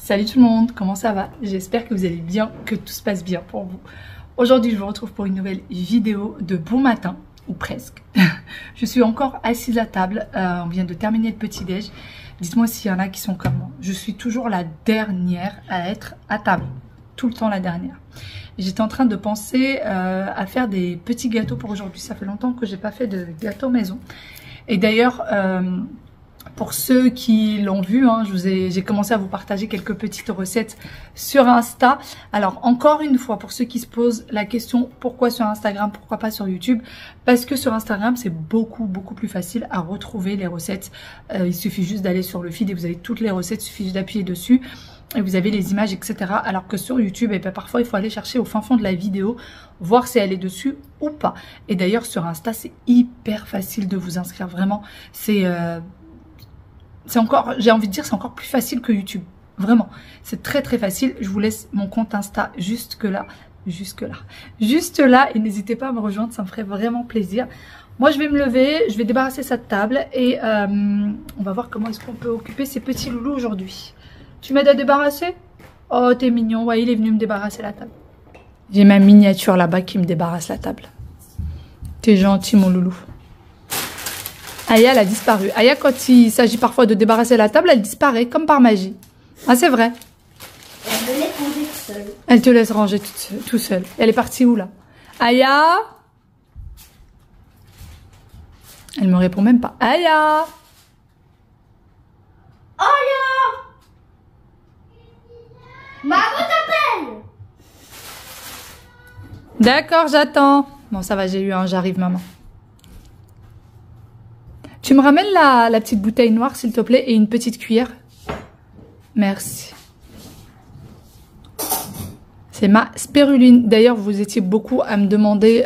Salut tout le monde, comment ça va? J'espère que vous allez bien, que tout se passe bien pour vous. Aujourd'hui, je vous retrouve pour une nouvelle vidéo de bon matin, ou presque. Je suis encore assise à table, on vient de terminer le petit-déj. Dites-moi s'il y en a qui sont comme moi. Je suis toujours la dernière à être à table, tout le temps la dernière. J'étais en train de penser à faire des petits gâteaux pour aujourd'hui. Ça fait longtemps que j'ai pas fait de gâteau maison. Et d'ailleurs, pour ceux qui l'ont vu, hein, j'ai commencé à vous partager quelques petites recettes sur Insta. Alors encore une fois, pour ceux qui se posent la question pourquoi sur Instagram, pourquoi pas sur YouTube, parce que sur Instagram c'est beaucoup plus facile à retrouver les recettes. Il suffit juste d'aller sur le feed et vous avez toutes les recettes, il suffit juste d'appuyer dessus et vous avez les images, etc. Alors que sur YouTube, et bien, parfois il faut aller chercher au fin fond de la vidéo, voir si elle est dessus ou pas. Et d'ailleurs sur Insta c'est hyper facile de vous inscrire, vraiment. C'est encore, j'ai envie de dire, c'est encore plus facile que YouTube. Vraiment, c'est très facile. Je vous laisse mon compte Insta juste là, et n'hésitez pas à me rejoindre, ça me ferait vraiment plaisir. Moi, je vais me lever, je vais débarrasser cette table et on va voir comment est-ce qu'on peut occuper ces petits loulous aujourd'hui. Tu m'aides à débarrasser? Oh, t'es mignon. Ouais, il est venu me débarrasser la table. J'ai ma miniature là-bas qui me débarrasse la table. T'es gentil, mon loulou. Aya, elle a disparu. Aya, quand il s'agit parfois de débarrasser la table, elle disparaît, comme par magie. Ah, c'est vrai. Elle me laisse ranger toute seule. Elle te laisse ranger tout seule. Elle est partie où, là? Aya? Elle me répond même pas. Aya? Aya! Maman t'appelle! D'accord, j'attends. Bon, ça va, j'arrive, maman. Tu me ramènes la petite bouteille noire, s'il te plaît, et une petite cuillère. Merci. C'est ma spiruline. D'ailleurs, vous étiez beaucoup à me demander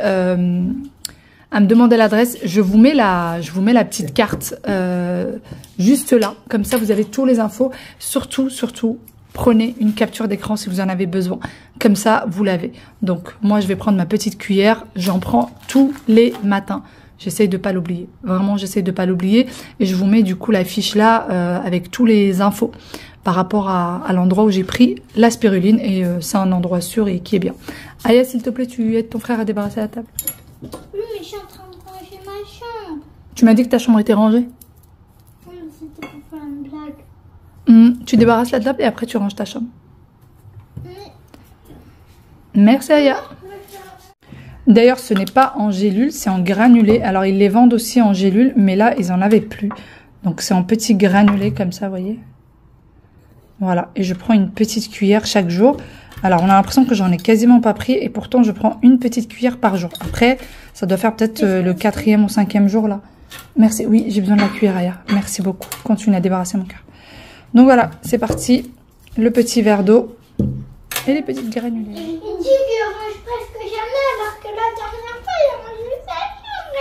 l'adresse. Je vous mets la petite carte juste là. Comme ça, vous avez tous les infos. Surtout, prenez une capture d'écran si vous en avez besoin. Comme ça, vous l'avez. Donc, moi, je vais prendre ma petite cuillère. J'en prends tous les matins. J'essaye de pas l'oublier. Vraiment, j'essaye de pas l'oublier. Et je vous mets du coup la fiche là avec tous les infos par rapport à l'endroit où j'ai pris la spiruline. Et c'est un endroit sûr et qui est bien. Aya, s'il te plaît, tu aides ton frère à débarrasser la table. Oui, mais je suis en train de ranger ma chambre. Tu m'as dit que ta chambre était rangée? Oui, mais c'était pour faire une blague. Tu débarrasses la table et après tu ranges ta chambre. Oui. Merci Aya. D'ailleurs, ce n'est pas en gélule, c'est en granulé. Alors, ils les vendent aussi en gélule, mais là, ils en avaient plus. Donc, c'est en petits granulés comme ça, vous voyez. Voilà, et je prends une petite cuillère chaque jour. Alors, on a l'impression que j'en ai quasiment pas pris, et pourtant, je prends une petite cuillère par jour. Après, ça doit faire peut-être le 4e ou 5e jour, là. Merci, oui, j'ai besoin de la cuillère, Aya. Merci beaucoup. Continue à débarrasser mon cœur. Donc, voilà, c'est parti. Le petit verre d'eau et les petites granulés. Il dit qu'il range presque jamais, alors que la dernière fois, il a rangé sa chambre.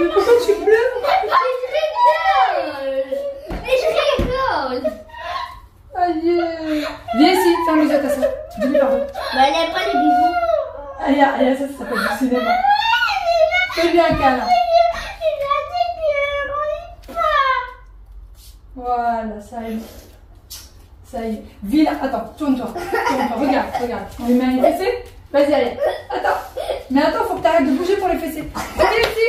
Mais pourquoi tu pleures? Mais je rigole. Aïe. Viens ici, fais un bisou à ta soeur. Dis-lui pardon. Bah, elle aime pas les bisous. Aya, ça s'appelle du cinéma. Fais-lui un câlin. Il a dit qu'il range pas. Voilà, ça y est. Ça y est. Vila, attends, tourne-toi. Regarde. On lui met une fessée. Vas-y, allez. Attends. Mais attends, faut que t'arrêtes de bouger pour les fessées. Allez, ici.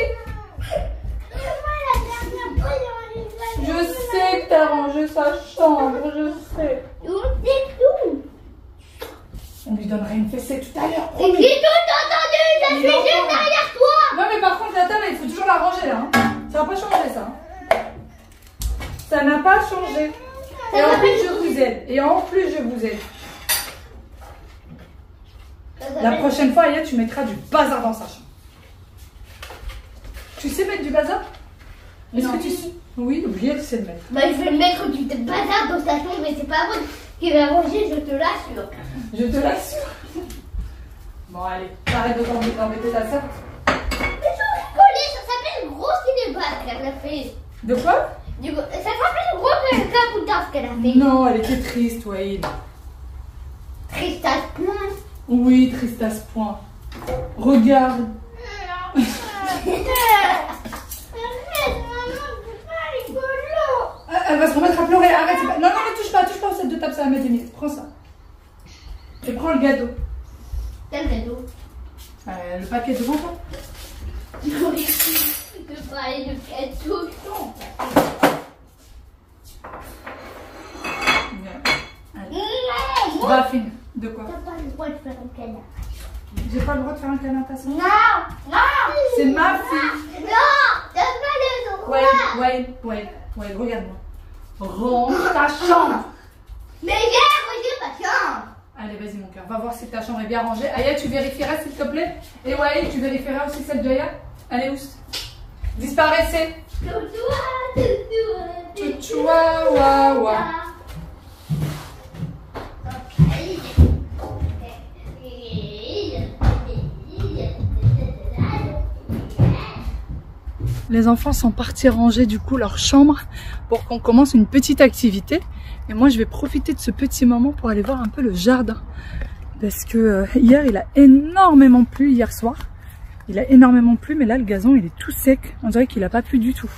Moi, la dernière fois, il a rangé sa chambre. Je sais que t'as rangé sa chambre, je sais. Où c'est tout? On lui donnerait une fessée tout à l'heure. J'ai tout entendu, ça fait juste derrière toi. Non, mais par contre, la table, il faut toujours la ranger, là. Hein. Ça n'a pas changé, ça. Ça n'a pas changé. Et en plus, je vous aide. La prochaine fois, Aya, tu mettras du bazar dans sa chambre. Tu sais mettre du bazar? Est-ce que tu sais? Oui, elle sait le mettre. Bah, je vais mettre du bazar dans sa chambre, mais c'est pas moi qui va ranger, je te l'assure. Je te l'assure. Bon, allez, arrête d'embêter ta soeur. Mais je vais coller, ça s'appelle gros cinéma qu'elle a fait. De quoi? Du coup, ça s'appelle gros capoutard ce qu'elle a fait. Non, elle était triste, Wade. Triste à ce point. Oui, triste à ce point. Regarde. Elle va se remettre à pleurer. Arrête. Non, ne touche pas cette de tape sur la maison. Prends ça. Et prends le gâteau. Quel gâteau? Le papier devant toi. Oui, de parler de gâteau. Allez. Va, Fine. De quoi? T'as pas le droit de faire un canard. J'ai pas le droit de faire un câlin à ta soeur? Non, non. C'est ma fille. Non, t'as pas le droit. Ouais, regarde-moi. Range ta chambre. Mais j'ai ma chambre. Allez, vas-y mon cœur, va voir si ta chambre est bien rangée. Aya, tu vérifieras s'il te plaît. Et ouais, tu vérifieras aussi celle de Aya. Allez, Ous. Disparaissez. Toutoua, wa, wa. Les enfants sont partis ranger du coup leur chambre pour qu'on commence une petite activité. Et moi je vais profiter de ce petit moment pour aller voir un peu le jardin. Parce que hier il a énormément plu, hier soir. Il a énormément plu, mais là le gazon il est tout sec. On dirait qu'il n'a pas plu du tout.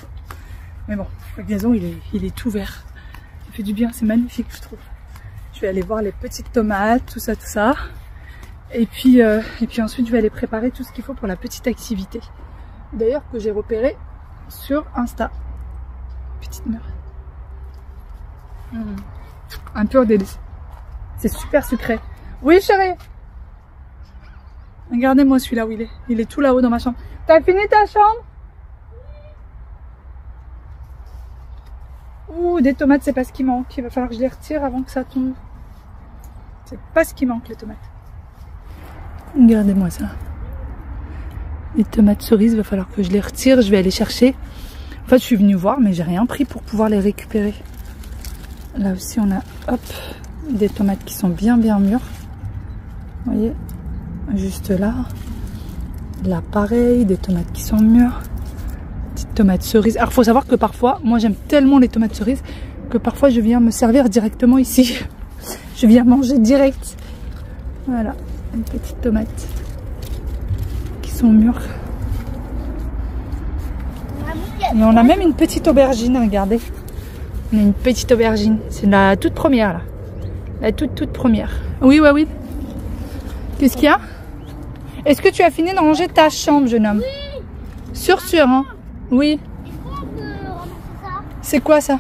Mais bon, le gazon il est tout vert. Ça fait du bien, c'est magnifique je trouve. Je vais aller voir les petites tomates, tout ça, tout ça. Et puis ensuite je vais aller préparer tout ce qu'il faut pour la petite activité. D'ailleurs que j'ai repéré sur Insta. Petite mûre. Un pur délice. C'est super sucré. Oui chérie. Regardez-moi celui-là où il est. Il est tout là-haut dans ma chambre. T'as fini ta chambre? Ouh, des tomates, c'est pas ce qui manque. Il va falloir que je les retire avant que ça tombe. C'est pas ce qui manque les tomates. Regardez-moi ça. Les tomates cerises, il va falloir que je les retire. Je vais aller chercher. En fait, je suis venue voir, mais j'ai rien pris pour pouvoir les récupérer. Là aussi, on a hop, des tomates qui sont bien mûres. Vous voyez, juste là. Là, pareil, des tomates qui sont mûres. Petites tomates cerises. Alors, il faut savoir que parfois, moi, j'aime tellement les tomates cerises que parfois, je viens me servir directement ici. Je viens manger direct. Voilà, une petite tomate. Mûres. Et on a même une petite aubergine, regardez. On a une petite aubergine. C'est la toute première là. La toute première. Oui. Qu'est-ce qu'il y a? Est-ce que tu as fini de ranger ta chambre, jeune homme? Oui. Sûr, hein? Oui. Est-ce qu'on peut ramasser ça? C'est quoi ça?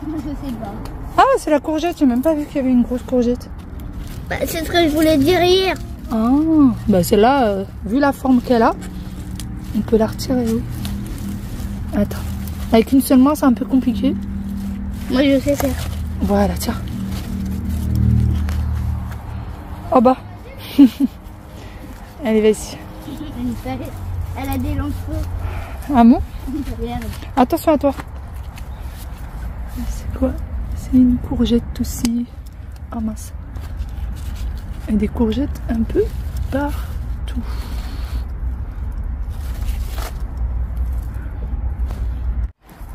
Je sais pas. Ah, c'est la courgette. J'ai même pas vu qu'il y avait une grosse courgette. Bah, c'est ce que je voulais dire hier. Ah, bah celle-là, vu la forme qu'elle a, on peut la retirer, oui. Attends, avec une seule main, c'est un peu compliqué. Moi, je sais faire. Voilà, tiens. Oh bah. Allez, vas-y. Elle a des longs cheveux. Ah bon? Attention à toi. C'est quoi? C'est une courgette aussi. Ah mince. Et des courgettes un peu partout.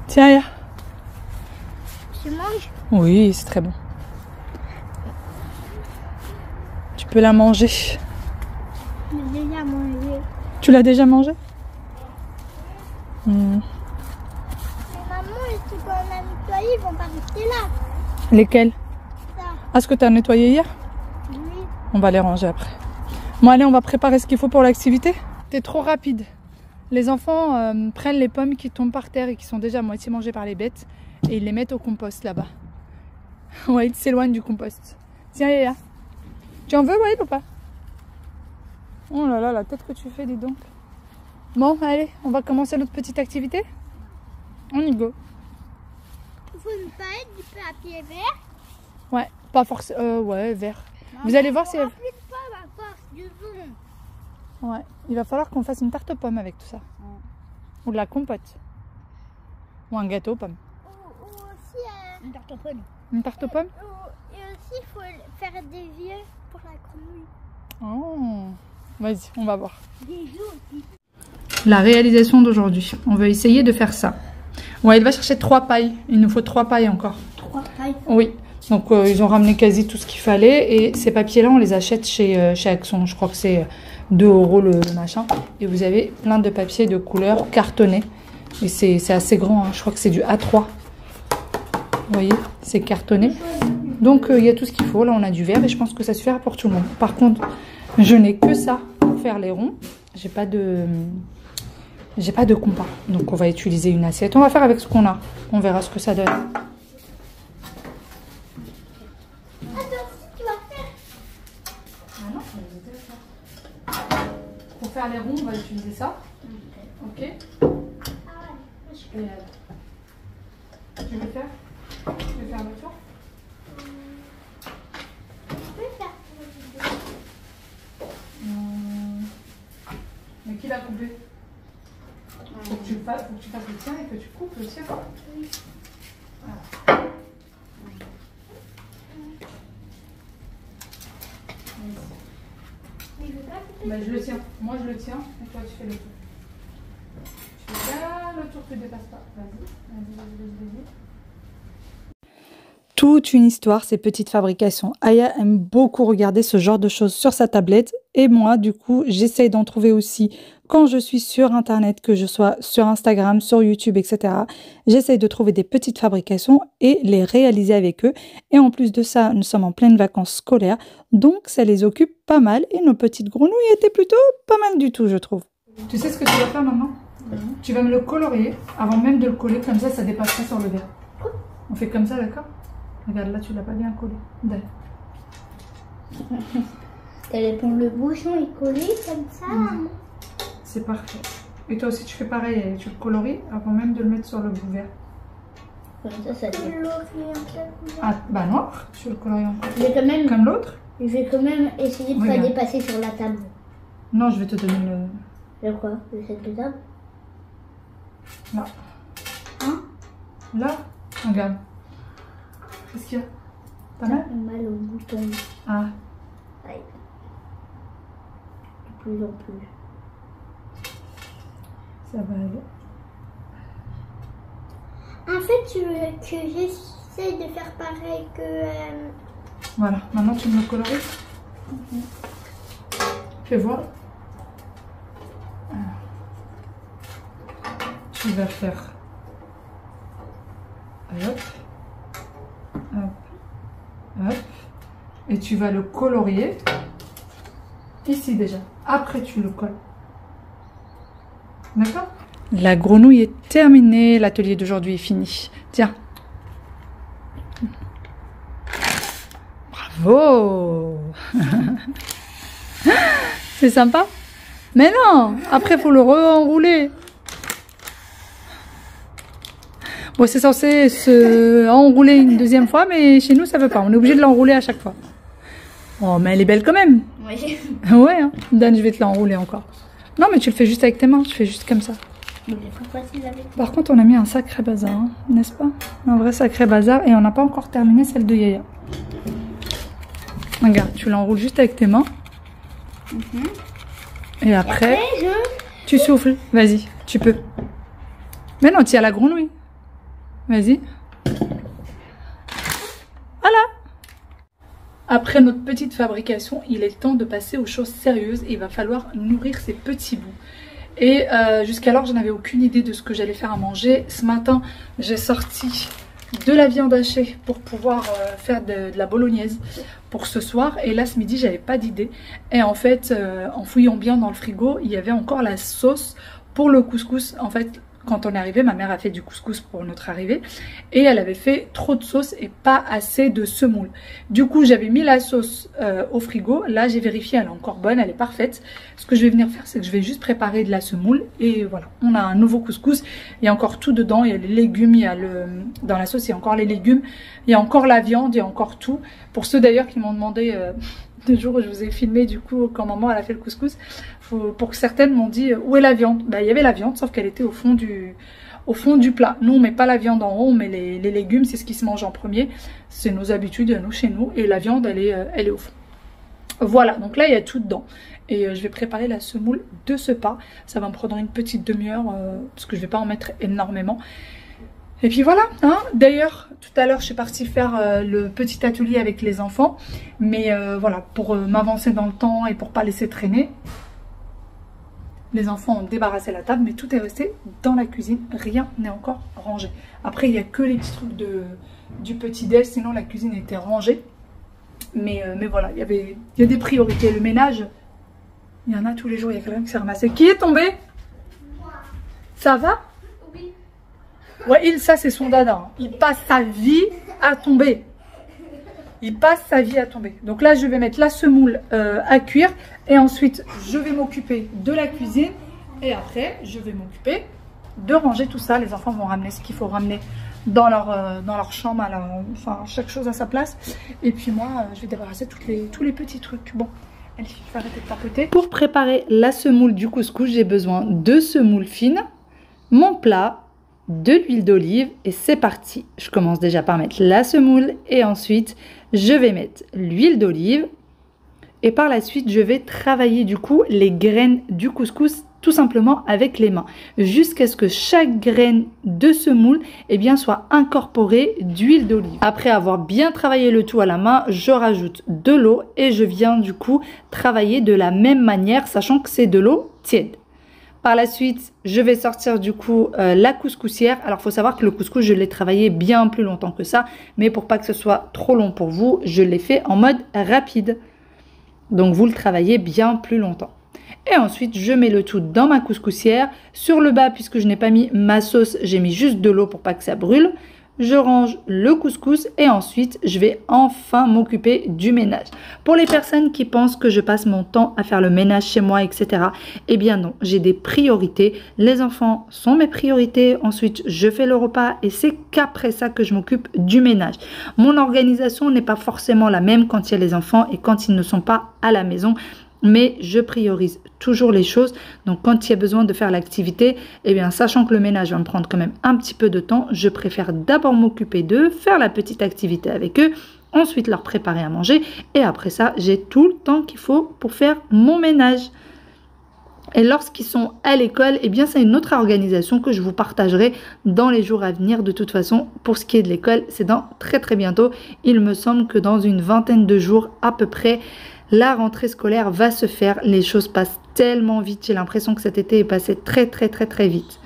Tiens, Aya. Tu manges? Oui, c'est très bon. Tu peux la manger. J'ai déjà mangé. Tu l'as déjà mangé? Mais maman, les trucs qu'on a nettoyés, ils vont pas rester là. Lesquels? Ça. Ah, ce que tu as nettoyé hier? Oui. On va les ranger après. Bon, allez, on va préparer ce qu'il faut pour l'activité. T'es trop rapide. Les enfants prennent les pommes qui tombent par terre et qui sont déjà à moitié mangées par les bêtes et ils les mettent au compost là-bas. Waïd s'éloigne du compost. Tiens, Yaya. Tu en veux, Waïd, ou pas? Oh là là, la tête que tu fais, dis donc. Bon, allez, on va commencer notre petite activité. On y go. Il faut une palette du papier vert. Ouais, pas forcément. Ouais, vert. Vous allez voir si... Plus de pommes à force du jaune. Ouais, il va falloir qu'on fasse une tarte aux pommes avec tout ça. Ou de la compote. Ou un gâteau aux pommes. Ou aussi une tarte aux pommes. Une tarte aux pommes? Et aussi, il faut faire des yeux pour la grenouille. Oh, vas-y, on va voir. Des yeux aussi. La réalisation d'aujourd'hui. On va essayer de faire ça. Ouais, il va chercher 3 pailles. Il nous faut 3 pailles encore. 3 pailles? Oui. Donc, ils ont ramené quasi tout ce qu'il fallait. Et ces papiers-là, on les achète chez Axon. Je crois que c'est 2 € le machin. Et vous avez plein de papiers de couleur cartonné. Et c'est assez grand. Hein. Je crois que c'est du A3. Vous voyez, c'est cartonné. Donc il y a tout ce qu'il faut. Là on a du verre et je pense que ça suffira pour tout le monde. Par contre, je n'ai que ça pour faire les ronds. J'ai pas de compas. Donc on va utiliser une assiette. On va faire avec ce qu'on a. On verra ce que ça donne. Pour faire les ronds, on va utiliser ça. Ok. Et, tu veux faire le tour? Mais qui va couper? Faut que tu fasses le tien et que tu coupes le tien. Voilà. Bah, je le tiens. Moi je le tiens et toi tu fais le tour. Tu fais bien le tour, tu ne dépasses pas. Vas-y. Toute une histoire, ces petites fabrications. Aya aime beaucoup regarder ce genre de choses sur sa tablette. Et moi, du coup, j'essaye d'en trouver aussi quand je suis sur Internet, que je sois sur Instagram, sur YouTube, etc. J'essaye de trouver des petites fabrications et les réaliser avec eux. Et en plus de ça, nous sommes en pleine vacances scolaires. Donc, ça les occupe pas mal. Et nos petites grenouilles étaient plutôt pas mal du tout, je trouve. Tu sais ce que tu vas faire maintenant? Tu vas me le colorier avant même de le coller. Comme ça dépasse pas sur le verre. On fait comme ça, d'accord? Regarde, là, tu l'as pas bien collé. T'allais prendre le bouchon et coller comme ça. C'est parfait. Et toi aussi, tu fais pareil. Tu le colories avant même de le mettre sur le bout vert. Comme ça Ah, bah noir. Tu le colories encore. Je vais quand même, comme l'autre. Je vais quand même essayer de ne pas dépasser sur la table. Non, je vais te donner le quoi? Le set de table? Là. Hein? Là? Regarde. Qu'est-ce qu'il y a? Pas mal? Mal au bouton. Ah. Aïe. De plus en plus. Ça va aller. En fait, tu veux que j'essaie de faire pareil que... Voilà, maintenant tu me le colories. Fais voir. Tu vas faire... Hop. Hop. Hop. Et tu vas le colorier. Ici déjà. Après tu le colles. D'accord? La grenouille est terminée. L'atelier d'aujourd'hui est fini. Tiens. Bravo. C'est sympa? Mais non. Après, il faut le re-enrouler. Bon, c'est censé se enrouler une deuxième fois, mais chez nous, ça ne veut pas. On est obligé de l'enrouler à chaque fois. Oh, mais elle est belle quand même. Oui. Ouais, hein. Dan, je vais te l'enrouler encore. Non, mais tu le fais juste avec tes mains. Tu fais juste comme ça. Par contre, on a mis un sacré bazar, hein, n'est-ce pas? Un vrai sacré bazar. Et on n'a pas encore terminé celle de Yaya. Regarde, tu l'enroules juste avec tes mains. Et après, tu souffles. Vas-y, tu peux. Mais non, tu as la grenouille. Vas-y. Voilà. Après notre petite fabrication, il est temps de passer aux choses sérieuses. Il va falloir nourrir ces petits bouts. Et jusqu'alors, je n'avais aucune idée de ce que j'allais faire à manger. Ce matin, j'ai sorti de la viande hachée pour pouvoir faire de la bolognaise pour ce soir. Et là, ce midi, j'avais pas d'idée. Et en fait, en fouillant bien dans le frigo, il y avait encore la sauce pour le couscous. En fait, quand on est arrivé, ma mère a fait du couscous pour notre arrivée et elle avait fait trop de sauce et pas assez de semoule. Du coup, j'avais mis la sauce au frigo. Là, j'ai vérifié, elle est encore bonne, elle est parfaite. Ce que je vais venir faire, c'est que je vais juste préparer de la semoule et voilà, on a un nouveau couscous. Il y a encore tout dedans, il y a les légumes, il y a dans la sauce, il y a encore les légumes, il y a encore la viande, il y a encore tout. Pour ceux d'ailleurs qui m'ont demandé le jour où je vous ai filmé du coup quand maman elle a fait le couscous, pour que certaines m'ont dit où est la viande. Bah, il y avait la viande sauf qu'elle était au fond du plat. Nous on met pas la viande en haut, on met les légumes, c'est ce qui se mange en premier, c'est nos habitudes nous chez nous, et la viande elle est au fond. Voilà, donc là il y a tout dedans et je vais préparer la semoule de ce pas. Ça va me prendre une petite demi-heure parce que je vais pas en mettre énormément. Et puis voilà, hein. D'ailleurs, tout à l'heure, je suis partie faire le petit atelier avec les enfants. Mais voilà, pour m'avancer dans le temps et pour pas laisser traîner. Les enfants ont débarrassé la table, mais tout est resté dans la cuisine. Rien n'est encore rangé. Après, il n'y a que les petits trucs du petit-déj, sinon la cuisine était rangée. Mais voilà, il y a des priorités. Le ménage, il y en a tous les jours, il y a quelqu'un qui s'est ramassé. Qui est tombé? Moi. Ça va? Oui. Ouais, ça c'est son dada. Hein. Il passe sa vie à tomber. Il passe sa vie à tomber. Donc là, je vais mettre la semoule à cuire. Et ensuite, je vais m'occuper de la cuisine. Et après, je vais m'occuper de ranger tout ça. Les enfants vont ramener ce qu'il faut ramener dans leur chambre. Enfin, chaque chose à sa place. Et puis moi, je vais débarrasser tous les petits trucs. Bon, allez, je vais arrêter de tapoter. Pour préparer la semoule du couscous, j'ai besoin de semoule fine, mon plat, de l'huile d'olive et c'est parti. Je commence déjà par mettre la semoule et ensuite je vais mettre l'huile d'olive et par la suite je vais travailler du coup les graines du couscous tout simplement avec les mains jusqu'à ce que chaque graine de semoule soit incorporée d'huile d'olive. Après avoir bien travaillé le tout à la main, je rajoute de l'eau et je viens du coup travailler de la même manière sachant que c'est de l'eau tiède. Par la suite, je vais sortir du coup la couscoussière. Alors, il faut savoir que le couscous, je l'ai travaillé bien plus longtemps que ça. Mais pour pas que ce soit trop long pour vous, je l'ai fait en mode rapide. Donc, vous le travaillez bien plus longtemps. Et ensuite, je mets le tout dans ma couscoussière. Sur le bas, puisque je n'ai pas mis ma sauce, j'ai mis juste de l'eau pour pas que ça brûle. Je range le couscous et ensuite, je vais enfin m'occuper du ménage. Pour les personnes qui pensent que je passe mon temps à faire le ménage chez moi, etc. Eh bien non, j'ai des priorités. Les enfants sont mes priorités. Ensuite, je fais le repas et c'est qu'après ça que je m'occupe du ménage. Mon organisation n'est pas forcément la même quand il y a les enfants et quand ils ne sont pas à la maison. Mais je priorise toujours les choses. Donc quand il y a besoin de faire l'activité, sachant que le ménage va me prendre quand même un petit peu de temps, je préfère d'abord m'occuper d'eux, faire la petite activité avec eux, ensuite leur préparer à manger et après ça, j'ai tout le temps qu'il faut pour faire mon ménage. Et lorsqu'ils sont à l'école, c'est une autre organisation que je vous partagerai dans les jours à venir. De toute façon, pour ce qui est de l'école, c'est dans très bientôt. Il me semble que dans une vingtaine de jours à peu près, la rentrée scolaire va se faire. Les choses passent tellement vite. J'ai l'impression que cet été est passé très vite.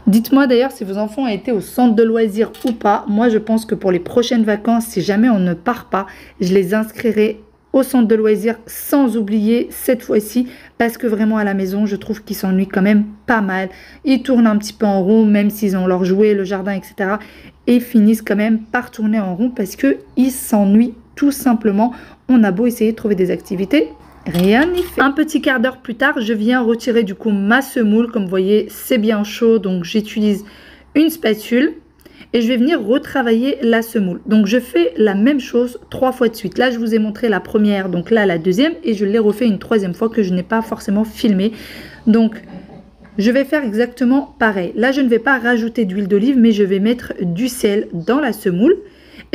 Dites-moi d'ailleurs si vos enfants ont été au centre de loisirs ou pas. Moi, je pense que pour les prochaines vacances, si jamais on ne part pas, je les inscrirai au centre de loisirs sans oublier cette fois-ci parce que vraiment à la maison, je trouve qu'ils s'ennuient quand même pas mal. Ils tournent un petit peu en rond, même s'ils ont leur jouet, le jardin, etc. Et finissent quand même par tourner en rond parce qu'ils s'ennuient tout simplement. On a beau essayer de trouver des activités, rien n'y fait. Un petit quart d'heure plus tard, je viens retirer du coup ma semoule. Comme vous voyez, c'est bien chaud, donc j'utilise une spatule et je vais venir retravailler la semoule. Donc je fais la même chose 3 fois de suite. Là, je vous ai montré la première, donc là la deuxième et je l'ai refait une 3e fois que je n'ai pas forcément filmé. Donc je vais faire exactement pareil. Là, je ne vais pas rajouter d'huile d'olive, mais je vais mettre du sel dans la semoule.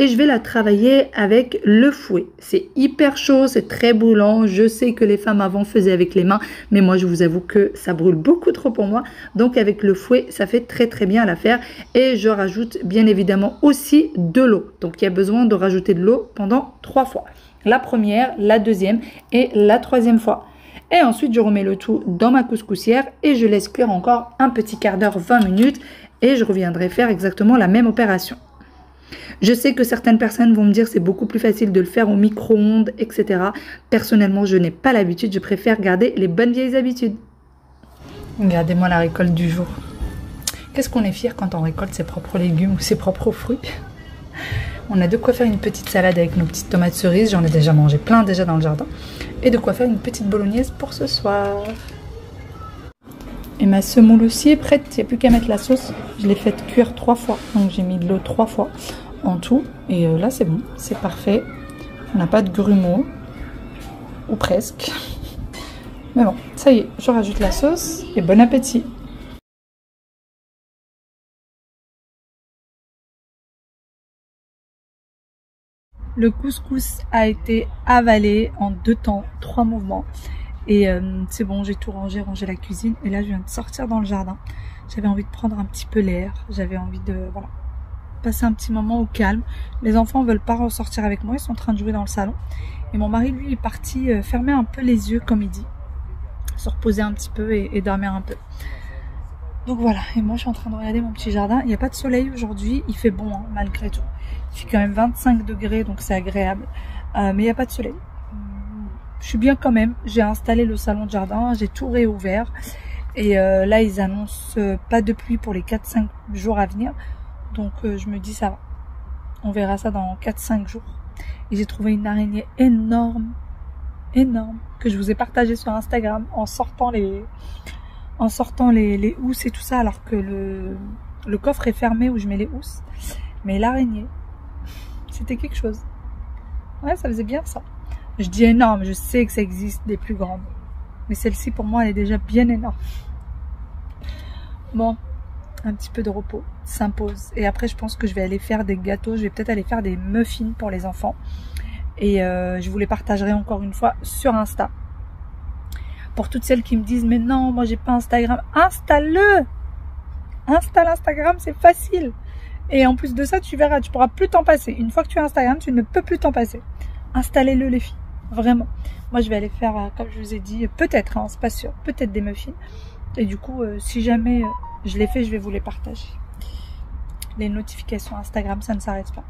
Et je vais la travailler avec le fouet. C'est hyper chaud, c'est très brûlant. Je sais que les femmes avant faisaient avec les mains, mais moi je vous avoue que ça brûle beaucoup trop pour moi. Donc avec le fouet, ça fait très bien l'affaire. Et je rajoute bien évidemment aussi de l'eau. Donc il y a besoin de rajouter de l'eau pendant 3 fois. La première, la deuxième et la 3e fois. Et ensuite je remets le tout dans ma couscoussière et je laisse cuire encore un petit quart d'heure, 20 minutes. Et je reviendrai faire exactement la même opération. Je sais que certaines personnes vont me dire c'est beaucoup plus facile de le faire au micro-ondes, etc. Personnellement, je n'ai pas l'habitude. Je préfère garder les bonnes vieilles habitudes. Regardez-moi la récolte du jour. Qu'est-ce qu'on est fier quand on récolte ses propres légumes ou ses propres fruits. On a de quoi faire une petite salade avec nos petites tomates cerises. J'en ai déjà mangé plein déjà dans le jardin. Et de quoi faire une petite bolognaise pour ce soir. Et ma semoule aussi est prête, il n'y a plus qu'à mettre la sauce. Je l'ai faite cuire 3 fois, donc j'ai mis de l'eau 3 fois en tout. Et là c'est bon, c'est parfait. On n'a pas de grumeaux, ou presque. Mais bon, ça y est, je rajoute la sauce et bon appétit. Le couscous a été avalé en 2 temps, 3 mouvements. Et c'est bon, j'ai tout rangé la cuisine. Et là, je viens de sortir dans le jardin. J'avais envie de prendre un petit peu l'air. J'avais envie de passer un petit moment au calme. Les enfants ne veulent pas ressortir avec moi. Ils sont en train de jouer dans le salon. Et mon mari, lui, est parti fermer un peu les yeux, comme il dit. se reposer un petit peu et dormir un peu. Donc voilà, et moi je suis en train de regarder mon petit jardin. Il n'y a pas de soleil aujourd'hui, il fait bon hein, malgré tout. Il fait quand même 25 degrés, donc c'est agréable. Mais il n'y a pas de soleil. Je suis bien quand même, j'ai installé le salon de jardin, j'ai tout réouvert. Et là ils annoncent pas de pluie pour les 4-5 jours à venir. Donc je me dis ça va. On verra ça dans 4-5 jours. Et j'ai trouvé une araignée énorme, que je vous ai partagé sur Instagram en sortant les housses et tout ça, alors que le coffre est fermé où je mets les housses. Mais l'araignée, c'était quelque chose. Ouais, ça faisait bien ça. Je dis énorme, je sais que ça existe des plus grandes. Mais celle-ci, pour moi, elle est déjà bien énorme. Bon, un petit peu de repos s'impose. Et après, je pense que je vais aller faire des gâteaux. Je vais peut-être aller faire des muffins pour les enfants. Et je vous les partagerai encore une fois sur Insta. Pour toutes celles qui me disent, mais non, moi j'ai pas Instagram. Installe-le! Installe Instagram, c'est facile. Et en plus de ça, tu verras, tu pourras plus t'en passer. Une fois que tu as Instagram, tu ne peux plus t'en passer. Installez-le les filles, vraiment. Moi je vais aller faire, comme je vous ai dit, peut-être, hein, c'est pas sûr, peut-être des muffins. Et du coup, si jamais je les fais, je vais vous les partager. Les notifications Instagram, ça ne s'arrête pas.